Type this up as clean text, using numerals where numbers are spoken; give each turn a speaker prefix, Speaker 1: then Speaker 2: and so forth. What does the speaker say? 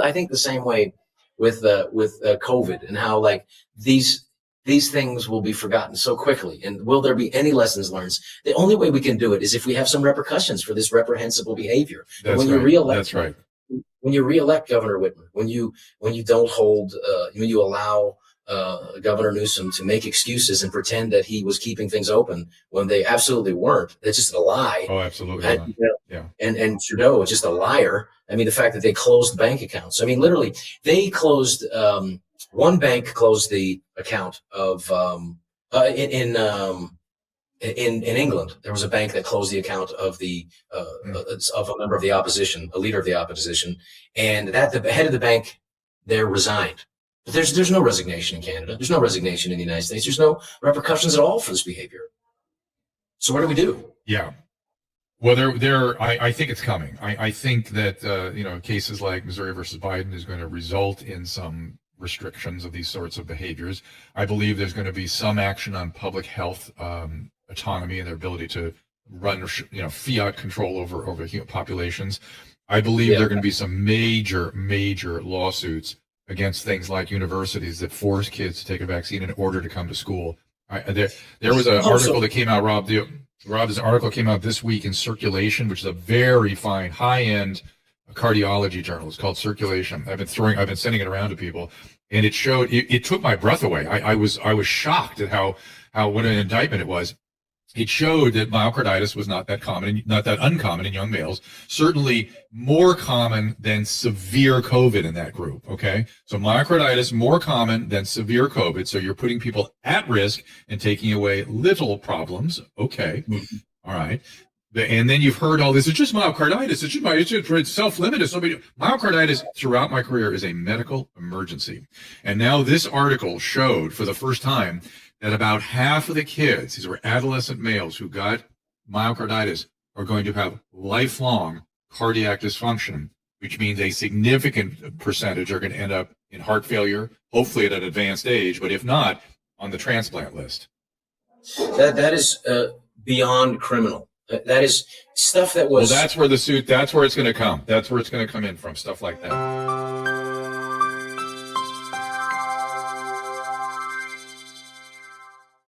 Speaker 1: I think the same way with COVID, and how like these things will be forgotten so quickly. And will there be any lessons learned? The only way we can do it is if we have some repercussions for this reprehensible behavior.
Speaker 2: That's
Speaker 1: when
Speaker 2: right.
Speaker 1: you reelect,
Speaker 2: That's right.
Speaker 1: When you reelect Governor Whitmer, when you don't hold, when you allow Governor Newsom to make excuses and pretend that he was keeping things open when they absolutely weren't. That's just a lie.
Speaker 2: Oh, absolutely.
Speaker 1: And, and Trudeau is just a liar. I mean, the fact that they closed bank accounts. I mean, literally, they closed, one bank closed the account of, in England. There was a bank that closed the account of of a member of the opposition, a leader of the opposition, and that the head of the bank there resigned. But there's no resignation in Canada. There's no resignation in the United States. There's no repercussions at all for this behavior. So what do we do?
Speaker 2: Yeah. Well, I think it's coming. I think that, cases like Missouri versus Biden is going to result in some restrictions of these sorts of behaviors. I believe there's going to be some action on public health autonomy and their ability to run, fiat control over populations. I believe there are going to be some major lawsuits against things like universities that force kids to take a vaccine in order to come to school. There was an article that came out, Rob, this article came out this week in Circulation, which is a very fine, high-end cardiology journal. It's called Circulation. I've been sending it around to people, and it showed, it took my breath away. I was shocked at how what an indictment it was. It showed that myocarditis was not that uncommon in young males, certainly more common than severe COVID in that group. Okay. So myocarditis more common than severe COVID. So you're putting people at risk and taking away little problems. Okay. Mm-hmm. All right. And then you've heard all this. It's just myocarditis. It's self-limited. Myocarditis throughout my career is a medical emergency. And now this article showed for the first time that about half of the kids, these were adolescent males who got myocarditis, are going to have lifelong cardiac dysfunction, which means a significant percentage are going to end up in heart failure, hopefully at an advanced age, but if not, on the transplant list.
Speaker 1: That is beyond criminal. That is stuff that was...
Speaker 2: Well, that's where it's going to come. That's where it's going to come in from, stuff like that.